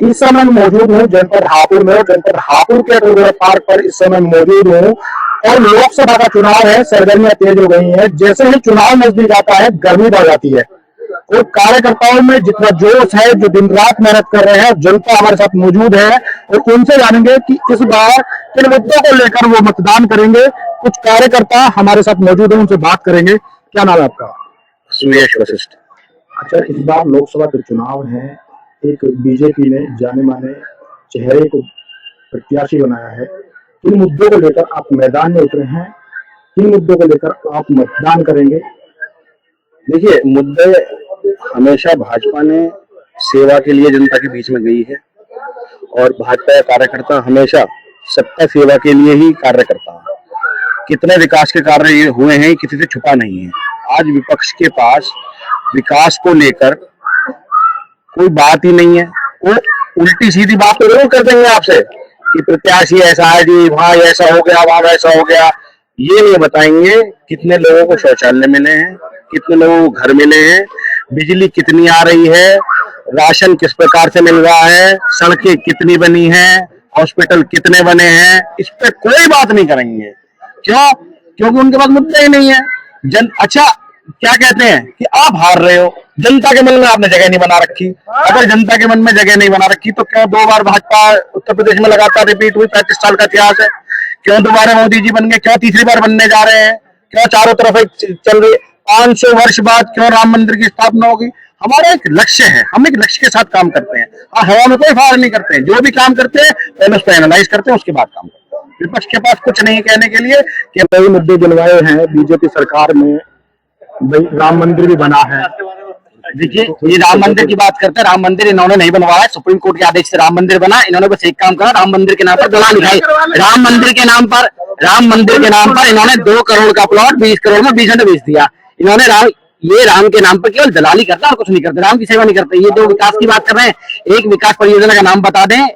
इस समय मौजूद हूँ जनपद हापुड़ में। जनपद हापुड़ के टोगरा पार्क पर इस समय मौजूद हूँ और लोकसभा का चुनाव है, सरगर्मियां तेज हो गई हैं। जैसे ही चुनाव नजदीक आता है गर्मी बढ़ जाती है और कार्यकर्ताओं में जितना जोश है, जो दिन रात मेहनत कर रहे हैं, जनता हमारे साथ मौजूद है और उनसे जानेंगे कि इस बार किन मुद्दों को लेकर वो मतदान करेंगे। कुछ कार्यकर्ता हमारे साथ मौजूद है, उनसे बात करेंगे। क्या नाम है आपका? सुयश वशिष्ठ। अच्छा, इस बार लोकसभा के चुनाव है, एक बीजेपी ने जाने माने चेहरे को प्रत्याशी बनाया है। किन मुद्दों को लेकर आप मैदान में उतरे हैं, किन मुद्दों को लेकर आप मतदान करेंगे? देखिए, मुद्दे हमेशा भाजपा ने सेवा के लिए जनता के बीच में गई है और भाजपा कार्यकर्ता हमेशा सत्ता सेवा के लिए ही कार्य करता है। कितने विकास के कार्य ये हुए हैं, किसी से छुपा नहीं है। आज विपक्ष के पास विकास को लेकर कोई बात ही नहीं है। वो उल्टी सीधी बात तो जरूर कर देंगे आपसे कि प्रत्याशी ऐसा है जी, वहां ऐसा हो गया, वहां वैसा हो गया। ये नहीं बताएंगे कितने लोगों को शौचालय मिले हैं, कितने लोगों को घर मिले हैं, बिजली कितनी आ रही है, राशन किस प्रकार से मिल रहा है, सड़कें कितनी बनी हैं, हॉस्पिटल कितने बने हैं। इस पे कोई बात नहीं करेंगे। क्यों? क्योंकि उनके पास मुद्दा ही नहीं है। अच्छा, क्या कहते हैं कि आप हार रहे हो, जनता के मन में आपने जगह नहीं बना रखी। अगर जनता के मन में जगह नहीं बना रखी तो क्यों 2 बार भाजपा उत्तर प्रदेश में लगातार रिपीट हुई? 35 साल का इतिहास है। क्यों दोबारा मोदी जी बन गए? क्यों तीसरी बार बनने जा रहे हैं? क्यों चारों तरफ चल रही? 500 वर्ष बाद क्यों राम मंदिर की स्थापना होगी? हमारा एक लक्ष्य है, हम एक लक्ष्य के साथ काम करते हैं। हवा में कोई फायर नहीं करते हैं। जो भी काम करते हैं पहले उस पर एनालाइज करते हैं, उसके बाद काम करते हैं। विपक्ष के पास कुछ नहीं कहने के लिए कि कई मुद्दे गिनवाए हैं बीजेपी सरकार में। भाई, राम मंदिर भी बना है। देखिए, ये राम मंदिर की बात करते हैं। राम मंदिर इन्होंने नहीं बनवाया, सुप्रीम कोर्ट के आदेश से राम मंदिर बना। इन्होंने बस एक काम करा, राम मंदिर के नाम पर दलाली खाई। राम मंदिर के नाम पर इन्होंने 2 करोड़ का प्लॉट 20 करोड़ में 20 घंटे बेच दिया। इन्होंने राम के नाम पर केवल दलाली करता और कुछ नहीं करते, राम की सेवा नहीं करते। ये जो विकास की बात कर रहे हैं, एक विकास परियोजना का नाम बता दें।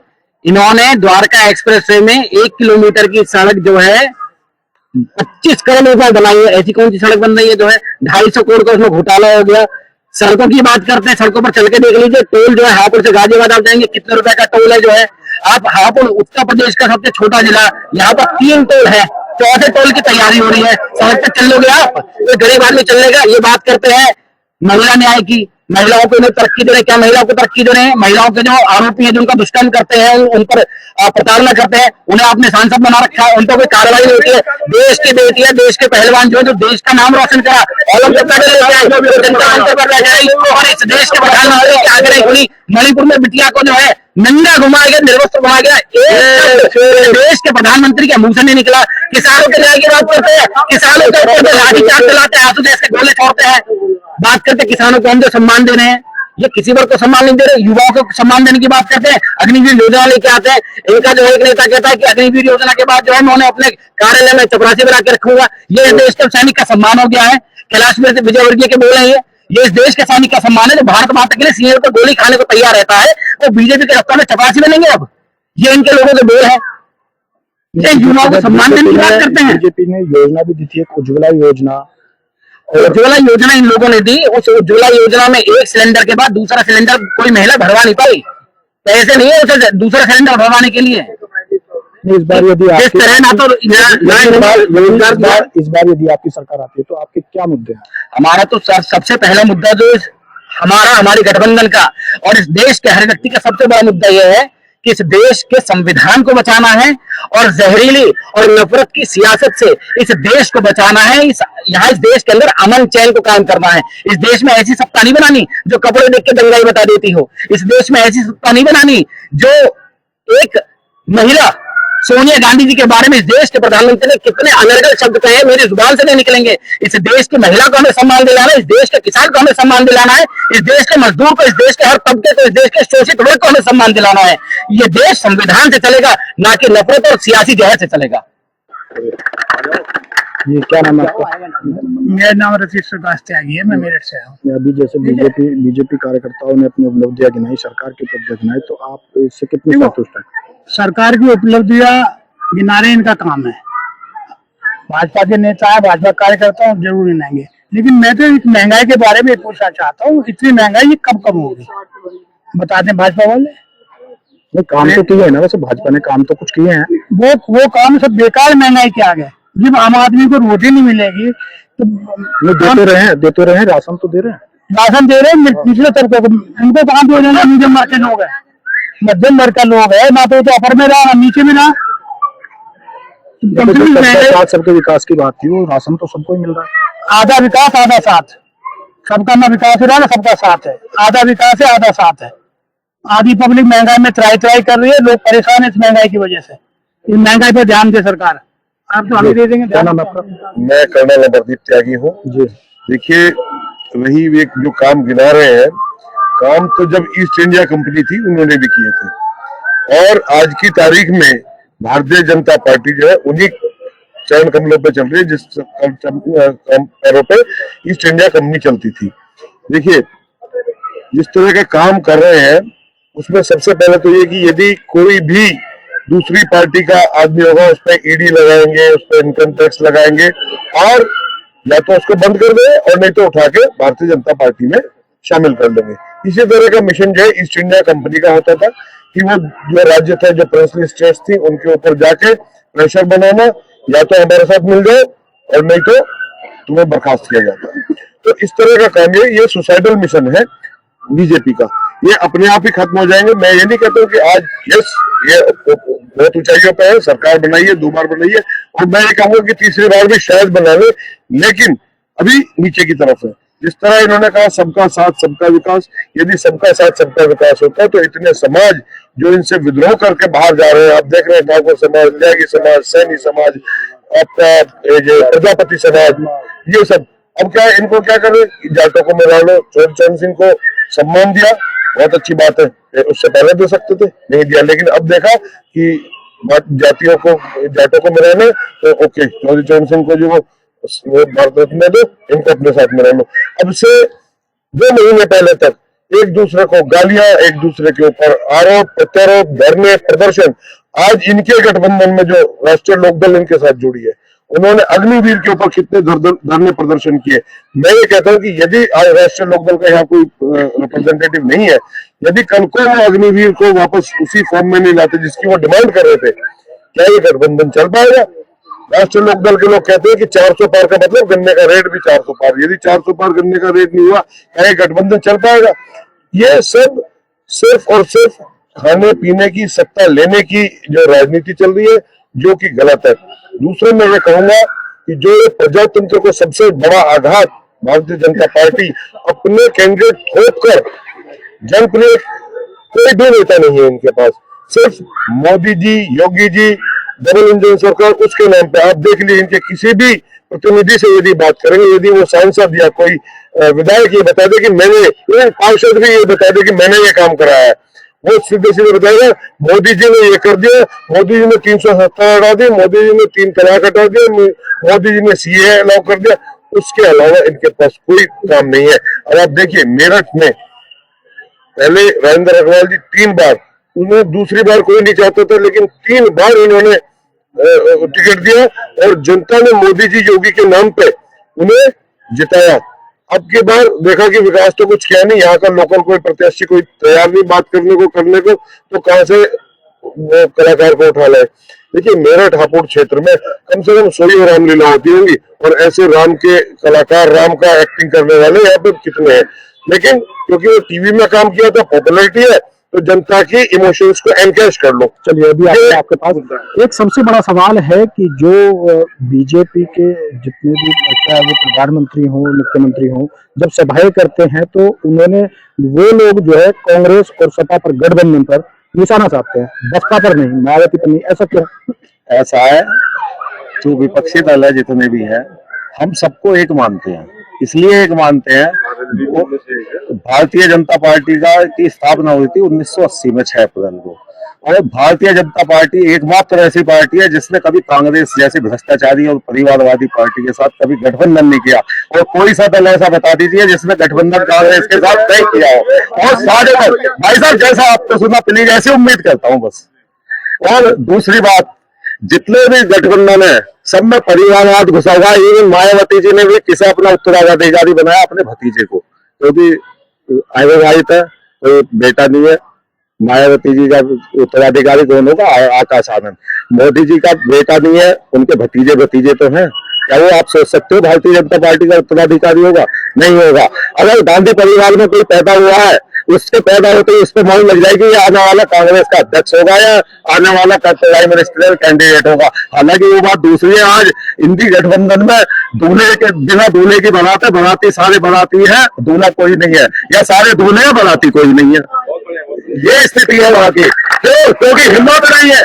इन्होंने द्वारका एक्सप्रेस में 1 किलोमीटर की सड़क जो है 25 करोड़ रुपए बनाई है। ऐसी कौन सी सड़क बन रही है जो है 250 करोड़ का उसमें घोटाला हो गया। सड़कों की बात करते हैं, सड़कों पर चल के देख लीजिए। टोल जो है हापुड़ से गाजियाबाद आप जाएंगे, कितने रुपए का टोल है जो है। आप हापुड़ उत्तर प्रदेश का सबसे छोटा जिला, यहाँ पर 3 टोल है, 4थे टोल की तैयारी हो रही है। सड़क पर चल लोगे आप? तो गरीब आदमी चल लेगा? ये बात करते हैं महिला न्याय की, महिलाओं को इन्हें तरक्की दे रहे हैं। क्या महिलाओं को तरक्की दे रहे हैं? महिलाओं के जो आरोपी हैं, जो उनका दुष्कर्म करते हैं, उन पर प्रताड़ना करते हैं, उन्हें आपने सांसद बना रखा है, उन पर कोई कार्रवाई नहीं होती है। देश की बेटी है, देश के पहलवान जो देश का नाम रोशन करा, ओलंपिक मेडल लेके आए, और इस देश के प्रधानमंत्री की आग्रह हुई। मणिपुर में बिटिया को जो है नंगा घुमाया गया, निर्वस्त्र घुमाया गया। देश के प्रधानमंत्री के मुंह से नहीं निकला। किसानों के न्याय की बात करते हैं, किसानों के ऊपर लाठीचार्ज चलाते हैं, आंसू गैस के गोले छोड़ते हैं। बात करते किसानों को हम जो सम्मान दे रहे हैं, ये किसी वर्ग को सम्मान नहीं दे रहे। युवाओं को सम्मान देने की बात करते हैं, अग्निवीर योजना लेके आते हैं। इनका जो एक नेता कहता है कि अग्निवीर योजना के बाद जो है मैं उन्हें अपने कार्यालय में चपरासी बना के रखूंगा। ये देश के सैनिक का सम्मान हो गया है। कैलाश विजयवर्गीय के बोल रहे हैं, ये इस देश के सैनिक का सम्मान है जो भारत माता के लिए सीने पर गोली खाने को तैयार रहता है। वो बीजेपी के रफ्तार में चपरासी बनेंगे अब? ये इनके लोगों के बोल है। ये युवाओं को सम्मान देने की बात करते हैं। बीजेपी ने योजना भी दी थी, एक उज्ज्वला योजना। उज्ज्वला योजना इन लोगों ने दी। उस उज्ज्वला योजना में एक सिलेंडर के बाद दूसरा सिलेंडर कोई महिला भरवा नहीं पाई। पैसे नहीं है उसे दूसरा सिलेंडर भरवाने के लिए। इस बार यदि इस तरह ना तो इस बार यदि आपकी सरकार आती है तो आपके क्या मुद्दे हैं? हमारा तो सबसे पहला मुद्दा जो हमारे गठबंधन का और इस देश के हर व्यक्ति का सबसे बड़ा मुद्दा यह है कि इस देश के संविधान को बचाना है और जहरीली और नफरत की सियासत से इस देश को बचाना है। इस देश के अंदर अमन चैन को कायम करना है। इस देश में ऐसी सत्ता नहीं बनानी जो कपड़े देख के दंगाई बता देती हो। इस देश में ऐसी सत्ता नहीं बनानी जो एक महिला सोनिया गांधी जी के बारे में इस देश के प्रधानमंत्री ने कितने अनर्गल शब्द कहे, मेरी जुबान से नहीं निकलेंगे। इस देश की महिला को हमें सम्मान दिलाना है, इस देश के किसान को हमें सम्मान दिलाना है, इस देश के मजदूर को, इस देश के हर तबके को, इस देश के शोषित वर्ग को हमें सम्मान दिलाना है। ये देश संविधान से चलेगा, ना कि नफरत और सियासी जहर से चलेगा। ये क्या नाम है आपका? मेरा नाम रफीक प्रकाश त्यागी है, मैं मेरठ से हूँ। अभी जैसे बीजेपी कार्यकर्ताओं ने अपनी उपलब्धियां गिनाई, सरकार की उपलब्धियां गिनाई, तो आप इससे कितने संतुष्ट हैं? सरकार की उपलब्धियां गिनाने इनका काम है। भाजपा के नेता है, भाजपा कार्यकर्ता जरूर गिनाएंगे, लेकिन मैं तो इस महंगाई के बारे में पूछना चाहता हूँ। इतनी महंगाई ये कब कम होगी बता दें भाजपा वाले? नहीं, काम तो किए हैं ना, वैसे भाजपा ने काम तो कुछ किए हैं। वो काम सब बेकार महंगाई के आ गए। जब आम आदमी को रोटी नहीं मिलेगी तो नहीं, देते रहे हैं, राशन तो दे रहे हैं। राशन दे रहे हैं पिछले तबके को, इनको काम दे रहे हैं। मीडियम वर्ग के लोग है, मध्यम वर्ग का लोग है ना, तो अपर में रहा ना नीचे में रहा। सबके विकास की बात थी, वो राशन तो सबको ही मिल रहा है। आधा विकास आधा साथ, सबका ना विकास हो रहा है ना सबका साथ है। आधा विकास है आधा साथ है। आधी पब्लिक महंगाई में त्राई कर रही है, लोग परेशान है इस महंगाई की वजह से। इस महंगाई पर ध्यान दे सरकार। आप तो हमें दे देंगे। क्या नाम है आपका? मैं कर्नल अमरदीप त्यागी हूँ जी। देखिए, वही एक जो काम गिना रहे हैं, काम तो जब ईस्ट इंडिया कंपनी थी उन्होंने भी किए थे, और आज की तारीख में भारतीय जनता पार्टी जो है उन्हीं चरण कमलों पे चल रही है जिस पैरों पे ईस्ट इंडिया कंपनी चलती थी। देखिए, जिस तरह के काम कर रहे हैं उसमें सबसे पहले तो ये कि यदि कोई भी दूसरी पार्टी का आदमी होगा उस पर ईडी लगाएंगे, उस पर इनकम टैक्स लगाएंगे, और या तो उसको बंद कर देंगे और नहीं तो उठा के भारतीय जनता पार्टी में शामिल कर लेंगे। इसी तरह का मिशन जो है ईस्ट इंडिया कंपनी का होता था कि वो जो राज्य थे, जो प्रिंसली स्टेट्स थी, उनके ऊपर जाके प्रेशर बनाना, या तो हमारे साथ मिल जाओ और नहीं तो तुम्हें बर्खास्त किया जाता। तो इस तरह का काम ये सुसाइडल मिशन है बीजेपी का। ये अपने आप ही खत्म हो जाएंगे। मैं ये नहीं कहता हूँ कि आज ये बहुत ऊंचाइयों पे है, सरकार बनाई है, 2 बार बनाई है, और मैं ये कहूंगा कि तीसरी बार भी शायद बना ले, लेकिन अभी नीचे की तरफ है। जिस तरह इन्होंने कहा सबका साथ सबका विकास, यदि सबका साथ सबका विकास होता है तो इतने समाज जो इनसे विद्रोह करके बाहर जा रहे हैं, आप देख रहे हैं ठाकुर समाज, ल्यागी समाज, सैनी समाज, आपका प्रजापति समाज, ये सब अब क्या इनको क्या करे, जाटों को मिला लो। चरण सिंह को सम्मान दिया, बहुत अच्छी बात है, उससे पहले दे सकते थे, नहीं दिया, लेकिन अब देखा कि जातियों को, जाटों को मिलाना तो ओके, चरण सिंह को जो भारत रत्न दो, इनको अपने साथ मिला लो। अब से 2 महीने पहले तक एक दूसरे को गालियां, एक दूसरे के ऊपर आरोप प्रत्यारोप, धरने प्रदर्शन। आज इनके गठबंधन में जो राष्ट्रीय लोकदल इनके साथ जुड़ी है, उन्होंने अग्निवीर के ऊपर कितने धरने प्रदर्शन किए। मैं ये कहता हूं कि यदि आज राष्ट्रीय लोकदल का यहाँ कोई रिप्रेजेंटेटिव नहीं है, यदि कल को वो अग्निवीर को वापस उसी फॉर्म में नहीं लाते जिसकी वो डिमांड कर रहे थे, क्या ये गठबंधन चल पाएगा? राष्ट्रीय लोकदल के लोग कहते हैं कि 400 पार का मतलब गन्ने का रेट भी 400 पार। यदि 400 पार गन्ने का रेट नहीं हुआ, क्या ये गठबंधन चल पाएगा? ये सब सिर्फ और सिर्फ खाने पीने की, सत्ता लेने की जो राजनीति चल रही है, जो कि गलत है। दूसरे मैं ये कहूंगा कि जो प्रजातंत्र को सबसे बड़ा आघात भारतीय जनता पार्टी अपने कैंडिडेट थोप कर, जनप्रिय कोई भी नेता नहीं है इनके पास, सिर्फ मोदी जी, योगी जी, डबल इंजन सरकार, उसके नाम पे आप देख लीजिए इनके किसी भी प्रतिनिधि से यदि बात करेंगे, यदि वो सांसद या कोई विधायक ये बता दे कि मैंने, पार्षद भी ये बता दे कि मैंने ये काम कराया है, वो सीधे सीधे बताएगा मोदी जी ने ये कर दिया, मोदी जी ने 370 हटा दी, मोदी जी ने 3 तलाक हटा दिया, मोदी जी ने सीए अलाउ कर दिया। उसके अलावा इनके पास कोई काम नहीं है। अब आप देखिए, मेरठ में पहले राजेंद्र अग्रवाल जी 3 बार, उन्हें दूसरी बार कोई नहीं चाहता था, लेकिन 3 बार इन्होंने टिकट दिया और जनता ने मोदी जी, योगी के नाम पे उन्हें जिताया। अब की बार देखा कि विकास तो कुछ किया नहीं, यहाँ का लोकल कोई प्रत्याशी कोई तैयार नहीं बात करने को, तो कहां से वो कलाकार को उठा लाए। देखिए, मेरठ हापुड़ क्षेत्र में कम से कम 100 रामलीला होती होंगी, और ऐसे राम के कलाकार, राम का एक्टिंग करने वाले यहाँ पे कितने हैं। लेकिन क्योंकि वो टीवी में काम किया था, पॉपुलैरिटी है, तो जनता की इमोशंस को एनकैश कर लो। चलिए, अभी आपके पास एक सबसे बड़ा सवाल है कि जो बीजेपी के जितने भी, चाहे वो प्रधानमंत्री हो, मुख्यमंत्री हो, जब सभाएं करते हैं तो उन्होंने, वो लोग जो है कांग्रेस और सपा पर, गठबंधन पर निशाना साधते हैं, बसपा पर नहीं, मायावती पर नहीं। ऐसा क्यों? ऐसा है, जो विपक्षी दल है जितने भी है, हम सबको एक मानते हैं। इसलिए एक मानते हैं, भारतीय जनता पार्टी की स्थापना हुई थी 1980 में 6 अप्रैल को, और भारतीय जनता पार्टी एकमात्र ऐसी पार्टी है जिसने कभी कांग्रेस जैसी भ्रष्टाचारी और परिवारवादी पार्टी के साथ कभी गठबंधन नहीं किया। और कोई सा दल ऐसा बता दीजिए जिसने गठबंधन कांग्रेस के साथ नहीं किया हो। और सारे भाई साहब, जैसा आपने सुना, प्लीज ऐसी उम्मीद करता हूँ बस। और दूसरी बात, जितने भी गठबंधन है सब में परिवारवाद घुसा हुआ। इवन मायावती जी ने भी किसे अपना उत्तराधिकारी बनाया, अपने भतीजे को, क्योंकि अविवाहित है, कोई बेटा नहीं है, मायावती जी का उत्तराधिकारी कौन होगा? आकाश आनंद। मोदी जी का बेटा नहीं है, उनके भतीजे भतीजे तो हैं। क्या वो आप सोच सकते हो भारतीय जनता पार्टी का उत्तराधिकारी होगा? नहीं होगा। अगर गांधी परिवार में कोई पैदा हुआ है, उसके पैदा होते ही उस पर मालूम लग जाएगी ये आने वाला कांग्रेस का अध्यक्ष होगा या आने वाला प्राइम मिनिस्टर कैंडिडेट होगा। हालांकि वो बात दूसरी है। आज इंडी गठबंधन में दूल्हे के बिना दूल्हे की बनाते, बनाती सारे बनाती है, दूल्हा कोई नहीं है, या सारे दूल्हे हैं, बनाती कोई नहीं है। ये स्थिति है वहां की, क्योंकि हिम्मत नहीं है।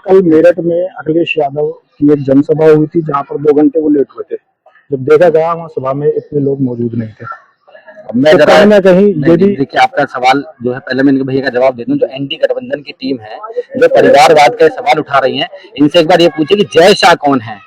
कल मेरठ में अखिलेश यादव की एक जनसभा हुई थी जहां पर 2 घंटे वो लेट हुए थे। जब देखा गया वहां सभा में इतने लोग मौजूद नहीं थे। मैं तो कहीं ना कहीं यदि देखिए आपका सवाल जो है, पहले मैं इनके भैया का जवाब दे दूं। जो एनडी गठबंधन की टीम है जो परिवारवाद के सवाल उठा रही है, इनसे एक बार ये पूछे कि जय शाह कौन है?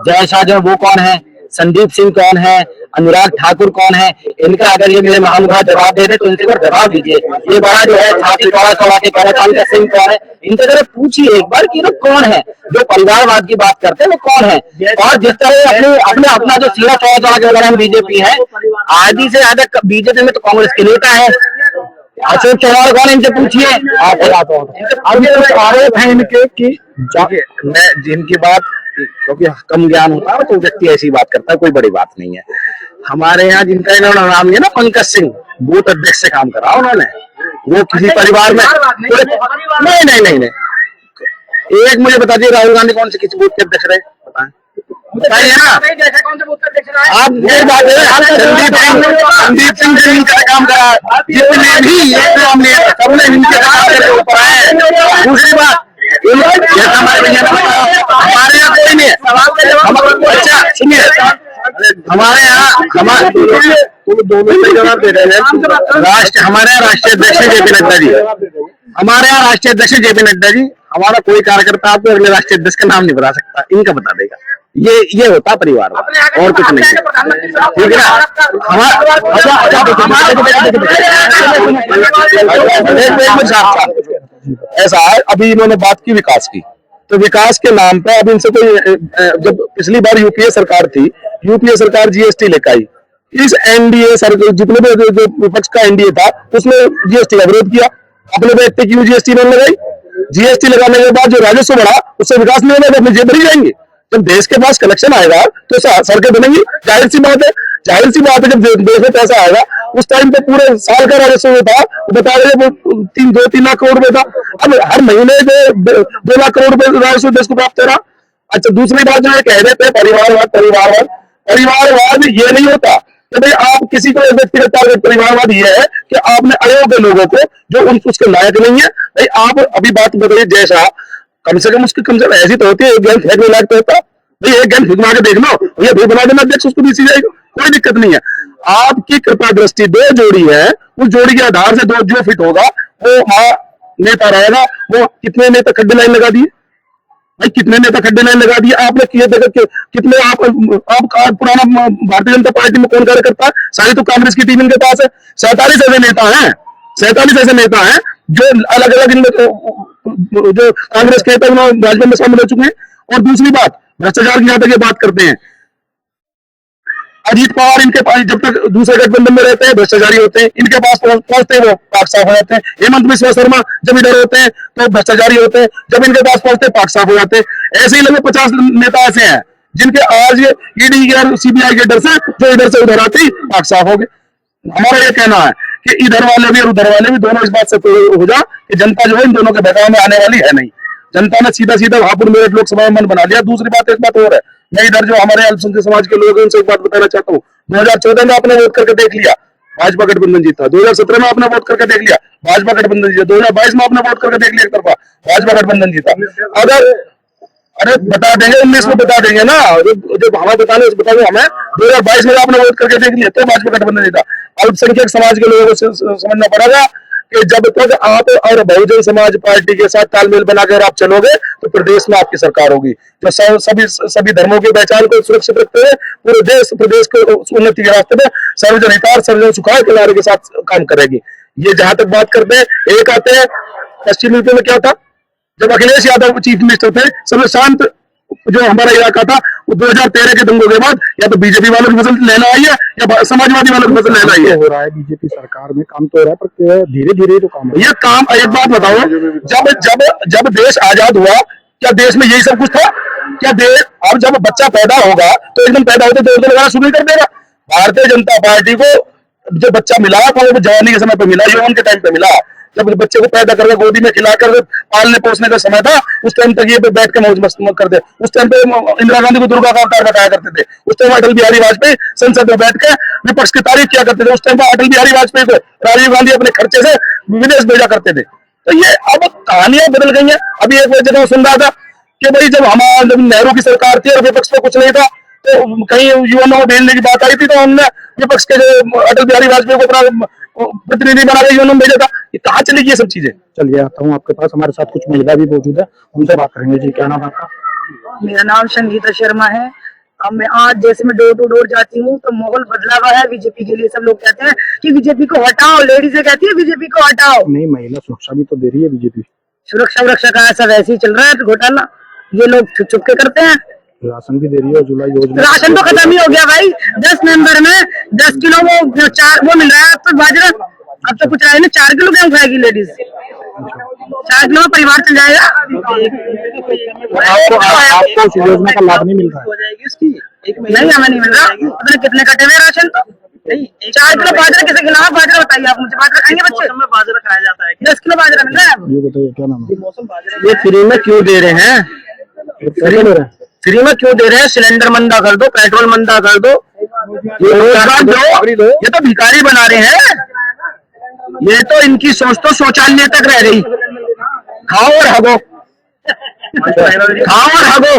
जय शाह जो वो कौन है? संदीप सिंह कौन है? अनुराग ठाकुर कौन है? इनका अगर ये मेरे महानुभाव जवाब दे दे तो इनसे जवाब दीजिए। ये बड़ा जो है छाती चौड़ा के कांग्रेस सिंह कौन है? इनसे जरा पूछिए एक बार कि कौन है जो परिवारवाद की बात करते हैं, वो कौन है? और जिस तरह अपने अपना जो सीधा चौड़ा के अगर हम बीजेपी है, आधी से ज्यादा बीजेपी में तो कांग्रेस के नेता है। अशोक चौहान कौन है? इनसे पूछिए। आरोप है इनके कि मैं जिनकी बात, क्योंकि कम ज्ञान होता है तो व्यक्ति ऐसी बात करता है, कोई बड़ी बात नहीं है। हमारे यहाँ जिनका इन्होंने नाम लिया ना, पंकज सिंह, बूथ अध्यक्ष से काम करा उन्होंने। वो किसी परिवार में नहीं। एक मुझे बता दिए, राहुल गांधी कौन से किसी बूथ के अध्यक्ष रहे? बताइए ना आप। ये बात है, संदीप सिंह से इनका काम करा, जितने भी ये नाम लिए सबने इनके ऊपर आए। दूसरी बात, हमारे यहाँ कोई नहीं है। अच्छा सुनिए, हमारे यहाँ दोनों जवाब दे रहे हैं। हमारे यहाँ राष्ट्रीय अध्यक्ष जेपी नड्डा जी, हमारे यहाँ राष्ट्रीय अध्यक्ष जेपी नड्डा जी। हमारा कोई कार्यकर्ता आपको अगले राष्ट्रीय अध्यक्ष का नाम नहीं बता सकता, इनका बता देगा। ये होता परिवार और कुछ नहीं है, ठीक है ना। ऐसा है, अभी इन्होंने बात की विकास की, तो विकास के नाम पे अब इनसे कोई, जब पिछली बार यूपीए सरकार थी, यूपीए सरकार जीएसटी लेकर आई। इस एनडीए सरकार जितने भी जो विपक्ष का एनडीए था उसने जीएसटी का विरोध किया। अपने व्यक्ति क्यों जीएसटी नहीं लगाई? जीएसटी लगाने के बाद जो राजस्व बढ़ा उससे विकास नहीं होगा, अपनी जेब भरी जाएंगे। जब देश के पास कलेक्शन आएगा तो सड़कें बनेंगी, जाहिर सी बात है। जब देश में पैसा आएगा, उस टाइम पे पूरे साल का राजस्व था बता रहे 2-3 लाख करोड़ रुपए था। अब हर महीने 2 लाख करोड़ रुपए राजस्व देश को प्राप्त हो रहा। अच्छा, दूसरी बात जो ये कह रहे थे परिवारवाद ये नहीं होता कि भाई आप किसी को व्यक्तिगत टारगेट। परिवारवाद ये है कि आपने अयोग्य लोगों को जो उसके लायक नहीं है, भाई आप अभी बात बताइए जय शाह, कम से कम ऐसी तो होती है, एक गेंद फेंकने लायक तो होता भाई, एक गेंद फिगमा के देख लो, ये फिर बना देना अध्यक्ष, उसको बीसी जाएगा, कोई दिक्कत नहीं है। आपकी कृपा दृष्टि 2 जोड़ी है, उस जोड़ी के आधार से जो फिट होगा वो नेता रहेगा। वो कितने नेता खड्डे लाइन लगा दिए भाई, कितने नेता खड्डे लाइन लगा दिए आपने? कितने आप पुराना भारतीय जनता पार्टी में कौन कार्यकर्ता है? सारी तो कांग्रेस की टीम इनके पास है। 47 ऐसे नेता हैं जो अलग अलग जो कांग्रेस के भाजपा में शामिल हो चुके हैं। और दूसरी बात, भ्रष्टाचार की जहां तक ये बात करते हैं, अजीत पवार इनके पास जब तक दूसरे गठबंधन में रहते हैं भ्रष्टाचारी होते हैं, इनके पास पहुंचते हैं वो पाक साफ हो जाते हैं। हेमंत बिस्वा शर्मा जब इधर होते हैं तो भ्रष्टाचारी होते हैं, जब इनके पास पहुंचते हैं पाक साफ हो जाते हैं। ऐसे ही लगभग 50 नेता ऐसे हैं जिनके आज ईडी और सीबीआई के डर से जो इधर से उधर आते ही पाक साफ हो गए। हमारा ये कहना है कि इधर वाले भी और उधर वाले भी दोनों इस बात से हो जा कि जनता जो है इन दोनों के बहकाव में आने वाली है नहीं। जनता ने सीधा वहापुर मेरठ लोकसभा में मन बना लिया। दूसरी बात, एक बात और है, मैं इधर जो हमारे अल्पसंख्यक समाज के लोग हैं उनसे एक बात बताना चाहता हूँ। 2014 में आपने वोट करके देख लिया, भाजपा गठबंधन जीता। 2017 में आपने वोट करके देख लिया, भाजपा गठबंधन जीता। 2022 में आपने वोट करके देख लिया, एक तरफा भाजपा गठबंधन जीता। अरे बता देंगे, 19 में बता देंगे ना, जो हमें बताने बताओ हमें। 2022 में आपने वोट करके देख लिया तो भाजपा गठबंधन जीता। अल्पसंख्यक समाज के लोगों को समझना पड़ेगा कि जब तक आप और बहुजन समाज पार्टी के साथ तालमेल बनाकर आप चलोगे तो प्रदेश में आपकी सरकार होगी, जो सभी धर्मों की पहचान को सुरक्षित रखते हुए पूरे प्रदेश को उन्नति के रास्ते में सर्वजन हितार्थ सर्वजन सुखाय के नारे के साथ काम करेगी। ये जहां तक बात करते हैं, एक आते हैं पश्चिम यूपी में क्या था, जब अखिलेश यादव चीफ मिनिस्टर थे, सब शांत जो हमारा इलाका था वो 2013 के दंगों के बाद या तो बीजेपी वालों की फसल लेना आई है या समाजवादी वालों की फसल लेना आई है। हो रहा है बीजेपी सरकार में काम तो हो रहा है, पर धीरे धीरे तो काम हो रहा ये काम, एक बात बताओ, जब जब जब देश आजाद हुआ क्या देश में यही सब कुछ था? क्या देश, अब जब बच्चा पैदा होगा तो एकदम पैदा होते दौड़ लगाना शुरू नहीं कर देगा। भारतीय जनता पार्टी को जब बच्चा मिला तो वो जवानी के समय पे मिला, यौवन के टाइम पे मिला। जब बच्चे को पैदा करके गोदी में खिलाकर पालने पोसने का समय था, उस टाइम तक ये पे बैठ के मौज मस्ती कर दे। उस टाइम पे इंदिरा गांधी को दुर्गा का अवतार बताया करते थे। उस टाइम अटल बिहारी वाजपेयी संसद में बैठ के विपक्ष की तारीफ किया करते थे। उस टाइम पर अटल बिहारी वाजपेयी को राजीव गांधी अपने खर्चे से विदेश भेजा करते थे। तो ये अब कहानियां बदल गई हैं। अभी एक जगह सुन रहा था कि भाई जब नेहरू की सरकार थी और विपक्ष में कुछ नहीं था, तो कहीं युवाओं को भेजने की बात आई थी, तो हमने विपक्ष के जो अटल बिहारी वाजपेयी को अपना प्रतिनिधि बना के युवाओं में भेजा था। ये कहाँ चली गई ये सब चीजें? चलिए आता हूँ आपके पास, हमारे साथ कुछ महिला भी मौजूद है, उनसे बात करेंगे। जी क्या नाम है आपका? मेरा नाम संगीता शर्मा है। अब मैं आज देश में डोर टू डोर जाती हूँ तो माहौल बदला हुआ है बीजेपी के लिए। सब लोग कहते हैं कि बीजेपी को हटाओ, लेडीजें कहती है बीजेपी को हटाओ। नहीं, महिला सुरक्षा भी तो दे रही है बीजेपी। सुरक्षा का ऐसा वैसे ही चल रहा है घोटाला, ये लोग छुप छुप के करते हैं। राशन भी दे रही है, जुलाई योजना। राशन तो खत्म ही हो गया भाई। 10 नवंबर में 10 किलो वो मिल रहा है। अब तो बाजरा, अब तो कुछ रहा है ना, 4 किलो गेहूँ खाएगी लेडीज। 4 किलो में परिवार चल जाएगा। आपको उस योजना का लाभ नहीं मिल रहा है? नहीं, हमें नहीं मिल रहा। अपने कितने कटे हुए राशन तो 4 किलो बाजरा किसे खिलाओ? बाजरा बताइए आप मुझे। बाजरा खाएंगे बच्चे? बाजरा खाया जाता है। 10 किलो बाजरा मिल रहा है। ये बताइए क्या नाम है? ये फ्री में क्यों दे रहे हैं? फ्री में क्यों दे रहे हैं? सिलेंडर मंदा कर दो, पेट्रोल मंदा कर दो, ये रोजगार दो। ये तो भिखारी बना रहे हैं। ये तो इनकी सोच तो शौचालय तक रह गई। खाओ और हगो, खाओ और हगो।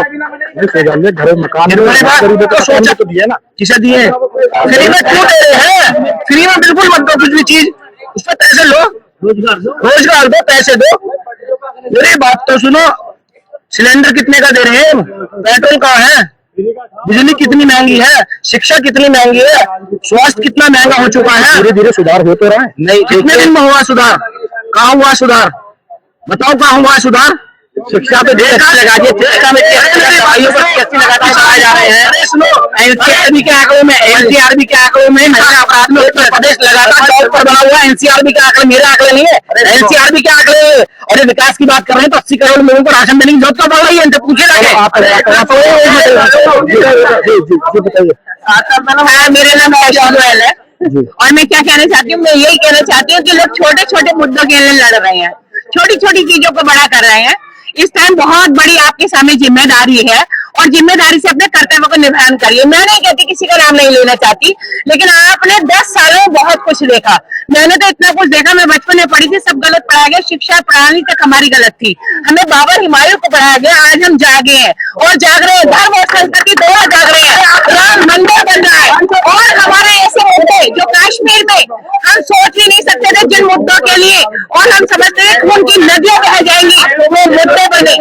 शौचालय, घर, मकान तो सोचा तो दिया ना, किसे दिए? फ्री में क्यों दे रहे हैं? फ्री में बिल्कुल मत दो कुछ भी चीज, उस पर पैसे लो, रोजगार दो, पैसे दो। मेरी बात तो सुनो, सिलेंडर कितने का दे रहे हैं? पेट्रोल कहाँ है? बिजली कितनी महंगी है? शिक्षा कितनी महंगी है? स्वास्थ्य कितना महंगा हो चुका है? धीरे धीरे सुधार हो तो रहा है। नहीं, कितने दिन में हुआ सुधार? कहाँ हुआ सुधार? बताओ कहाँ हुआ सुधार? शिक्षा पे लगा दिए, शिक्षा में लगाए जा रहे हैं। एनसीआरबी के आंकड़ों में, एनसीआरबी के आंकड़ों में महिला अपराध में उत्तर प्रदेश लगातार टॉप पर बना हुआ है। एनसीआरबी के आंकड़े मेरे आंकड़े नहीं है, एनसीआरबी के आंकड़े। और ये विकास की बात कर रहे हैं तो 80 करोड़ लोगों को राशन देने की जरूरत तो पड़ रही है। इनसे पूछे जाके। मेरा नाम गोयल है और मैं क्या कहना चाहती हूँ, मैं यही कहना चाहती हूँ कि लोग छोटे छोटे मुद्दों के लिए लड़ रहे हैं, छोटी छोटी चीजों को बड़ा कर रहे हैं। इस टाइम बहुत बड़ी आपके सामने जिम्मेदारी है और जिम्मेदारी से अपने कर्तव्य को निभान करिए। मैं नहीं कहती, किसी का नाम नहीं लेना चाहती, लेकिन आपने 10 सालों में बहुत कुछ देखा। मैंने तो इतना कुछ देखा, मैं बचपन में पढ़ी थी, सब गलत पढ़ाया गया। शिक्षा प्रणाली तक हमारी गलत थी। हमें बाबा हिमायू को पढ़ाया गया, आज हम जागे हैं और जाग रहे हैं। धर्म और संस्कृति दोनों जाग रहे हैं। राम मंदिर बन रहा है और हमारे ऐसे मुद्दे जो कश्मीर में हम सोच ही नहीं सकते थे, जिन मुद्दों के लिए और हम समझते थे खून की नदियां बह जाएंगी, वो मुद्दे बने।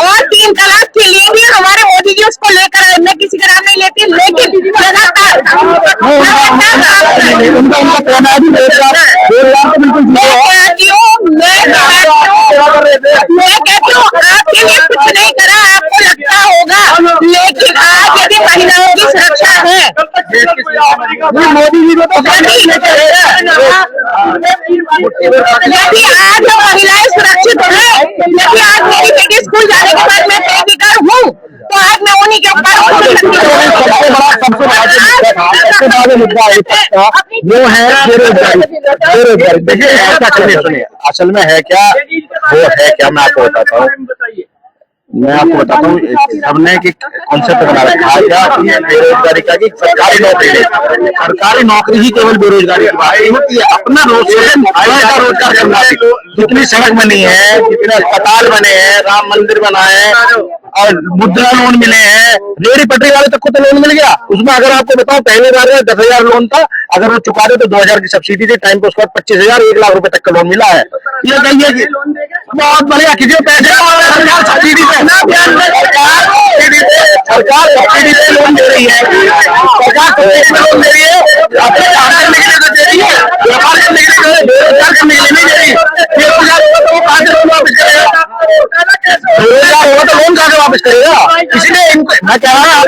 और 3 तलाक के लिए भी हमारे मोदी जी उसको लेकर आए। मैं किसी का नाम नहीं लेती, लेकिन लगातार मैं कहती हूँ आपके लिए कुछ नहीं करा, आपको लगता होगा, लेकिन आज यदि महिलाओं की सुरक्षा है, मोदी जी को यदि आज महिलाएं सुरक्षित है, यदि आज मेरी बेटी स्कूल जाने के बाद मैं बेफिक्र हूँ, तो आज मैं उन्हीं के ऊपर वो है बेरोजगारी। देखिए ऐसा सुनिए, असल में है क्या, वो है क्या, मैं आपको बताता हूँ। सबने की कॉन्सेप्ट बना रखा है क्या बेरोजगारी का, कि सरकारी नौकरी नहीं, सरकारी नौकरी ही केवल बेरोजगारी की बात होती है। अपना रोजगार करना, जितनी सड़क बनी है, जितने अस्पताल बने हैं, राम मंदिर बना है और मुद्रा लोन मिले हैं, रेहड़ी पटरी वाले तक को तो लोन मिल गया। उसमें अगर आपको बताओ, पहले बार 10,000 लोन था, अगर वो चुका दे तो 2,000 की सब्सिडी थी टाइम पे, उसके बाद 25,000 1 लाख रुपए तक का लोन मिला है। ये कहिए कि बहुत बढ़िया, किसी पैसे सब्सिडी पे सरकार सब्सिडी पे लोन दे रही है, सरकार सब्सिडी पे लोन दे रही है, अपने काम करने के लिए तो दे रही है, व्यापार करने के लिए बेरोजगार करने के लिए नहीं दे रही। बेरोजगार होगा तो वो कहाँ से लोन वापस करेगा? बेरोजगार होगा तो लोन कहाँ से वापस करेगा, इसलिए मैं कह रहा हूँ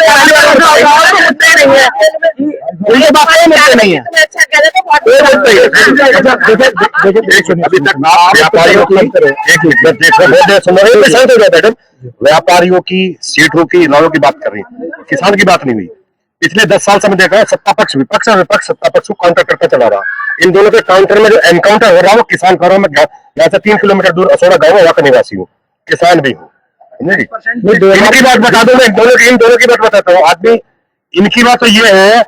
मुद्दे नहीं है, ये बात कोई मुद्दे नहीं है। अभी तक व्यापारियों की व्यापारियों की, सीटों की, इनामों की बात कर रही है, किसान की बात नहीं हुई। पिछले 10 साल से मैं देख रहा हूँ सत्ता पक्ष विपक्ष और विपक्ष सत्ता पक्ष को काउंटर करता चला रहा। इन दोनों के काउंटर में जो एनकाउंटर हो रहा है वो किसान कर रहा हूँ। मैं यहाँ से 3 किलोमीटर दूर असोड़ा गाँव वहाँ का निवासी हूँ, किसान भी हूँ। इनकी बात बता दो, मैं इन दोनों की बात बताता हूँ। आदमी इनकी बात तो ये है,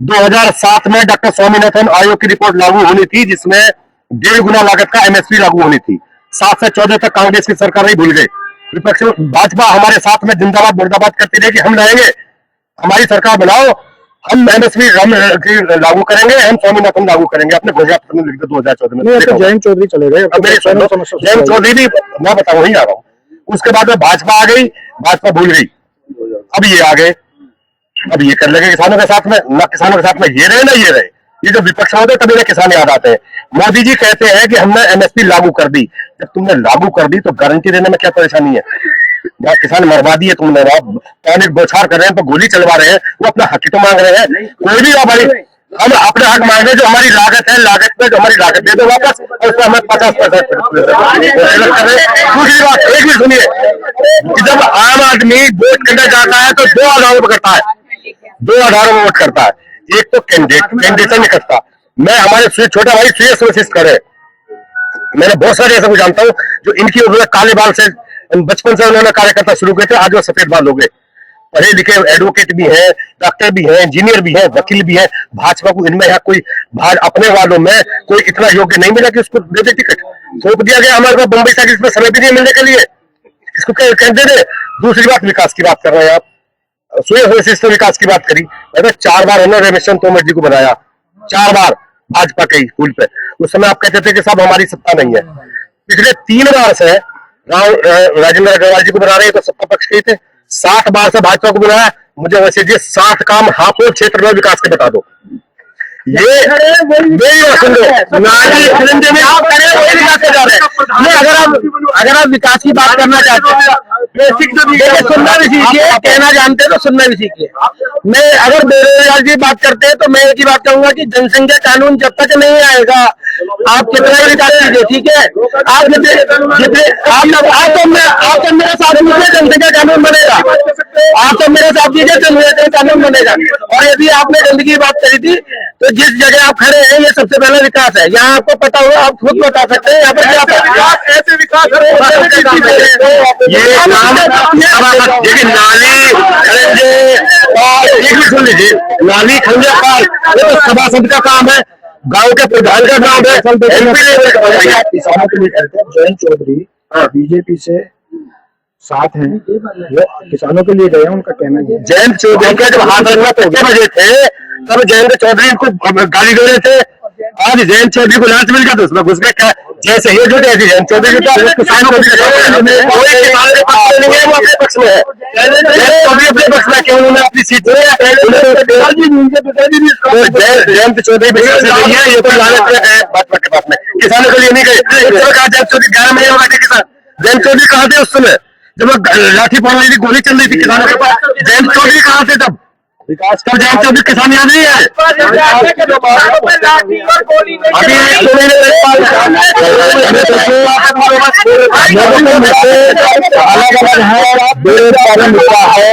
2007 में डॉक्टर स्वामीनाथन आयोग की रिपोर्ट लागू होनी थी जिसमें 1.5 गुना लागत का एमएसपी लागू होनी थी। 7 से 14 तक कांग्रेस की सरकार ही भूल गई। विपक्ष भाजपा हमारे साथ में जिंदाबाद मुर्दाबाद करती रही कि हम लाएंगे, हमारी सरकार बनाओ, हम एमएसपी लागू करेंगे, हम स्वामीनाथन लागू करेंगे। अपने घोषणा पत्र में लिख दो 2014 में। जयंत चौधरी चले गए, अब मेरे जयंत चौधरी भी मैं बताऊं वही आ रहा हूँ। उसके बाद में भाजपा आ गई, भाजपा भूल गई, अब ये आ गए, अब ये कर लेंगे किसानों के साथ में। ना किसानों के साथ में ये रहे ना ये रहे, ये जो विपक्ष होते तभी ना किसान याद आते हैं। मोदी जी कहते हैं कि हमने एमएसपी लागू कर दी। जब तुमने लागू कर दी तो गारंटी देने में क्या परेशानी है? जहाँ किसान मरवा दिए तुमने, पानी बौछार कर रहे हैं, तो गोली चलवा रहे हैं, वो अपना हक तो मांग रहे हैं। कोई भी भाई, हम अपना हक मांग रहे हैं, जो हमारी लागत है, लागत में जो हमारी लागत दे दो वापस, और उसमें हमें 50%। दूसरी बात एक भी सुनिए, जब आम आदमी वोट करने जाता है तो 2 आधारों पर करता है, 2 आधारों में वोट करता है। एक तो कैंडिडेट नहीं करता। मैं हमारे छोटा भाई सुयश वशिष्ठ करे, मैंने बहुत सारे ऐसे को जानता हूँ जो इनकी काले बाल से बचपन से उन्होंने कार्यकर्ता शुरू किए थे, आज वो सफेद बाल हो गए। पढ़े लिखे एडवोकेट भी हैं, डॉक्टर भी हैं, इंजीनियर भी हैं, वकील भी हैं। भाजपा को इनमें यहाँ कोई अपने वालों में कोई इतना योग्य नहीं मिला कि उसको दे दे टिकट। सौंप दिया गया हमारे पास बम्बई तक, इसमें समय भी नहीं मिलने के लिए, इसको कह दे दे। दूसरी बात, विकास की बात कर रहे हैं आप, सुयश विकास की बात करी। 4 बार उन्होंने रमेश तोमर जी को बनाया, 4 बार भाजपा के स्कूल पे। उस समय आप कहते थे कि साहब हमारी सत्ता नहीं है। पिछले 3 बार से राजेंद्र अग्रवाल जी को बना रहे तो सत्ता पक्ष के थे। 7 बार से भाजपा को बनाया। मुझे वैसे जी 7 काम हापुड़ क्षेत्र में विकास के बता दो। ये सुन लो, अगर आप विकास की बात करना चाहते हैं, बेसिक तो सुनना भी सीखिए, कहना जानते हैं तो सुनना भी सीखिए। मैं अगर बेरोजगार की बात करते हैं तो मैं एक ही बात कहूंगा कि जनसंख्या कानून जब तक नहीं आएगा आप कितना भी विकास कीजिए, ठीक है। आप तो मेरे साथ दीजिए, जनसंख्या कानून बनेगा। आप तो मेरे साथ दीजिए, जनसंख्या कानून बनेगा। और यदि आपने गंदगी की बात करी थी तो जिस जगह आप खड़े हैं ये सबसे पहला विकास है। यहाँ आपको पता होगा, आप खुद बता सकते हैं यहाँ पर क्या ऐसे विकास ये नाली एक भी सुन लीजिए, नाली खंजे पाल ये तो सभासद का काम है, गांव के प्रधान का काम है। किसानों के लिए करते हैं। जयंत चौधरी बीजेपी से साथ हैं, वो किसानों के लिए गए हैं, उनका कहना है। जयंत चौधरी का जब हाथ रखना तो बजे थे तब जयंत चौधरी को गाली दे रहे थे। आज जयंत चौधरी को लांच मिल गया तो उसमें घुस गए। जैसे ये जुटे ऐसे जयंत चौधरी किसान को अपने पक्ष में है, अपने पक्ष में क्यों उन्होंने अपनी सीट जयंत चौधरी ये तो लालच है भाजपा के पास में, किसानों के लिए नहीं गए। जयंत चौधरी 11 महीने में किसान, जयंत चौधरी कहाँ थे उस समय जब लाठी पड़ रही थी, गोली चल रही थी किसानों के पास? जयंत चौधरी कहाँ थे तब? विकास का जयंत चौधरी किसान यहाँ नहीं है। अलग अलग है, बेरोजगारी मुद्दा है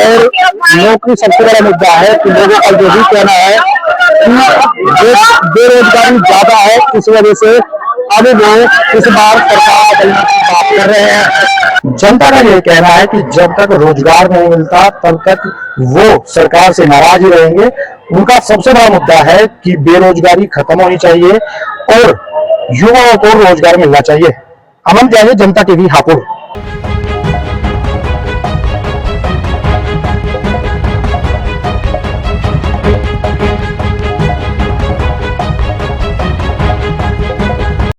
और नौकरी सबसे बड़ा मुद्दा है कि लोगों का जो भी कहना है कि बेरोजगारी ज्यादा है, इस वजह से अभी वो इस बार सरकार बदलने की बात कर रहे हैं। जनता का ये कहना है कि जब तक रोजगार नहीं मिलता तब तक वो सरकार से नाराज ही रहेंगे। उनका सबसे बड़ा मुद्दा है कि बेरोजगारी खत्म होनी चाहिए और युवाओं को रोजगार मिलना चाहिए। अमन त्यागी, जनता टीवी, हापुड़।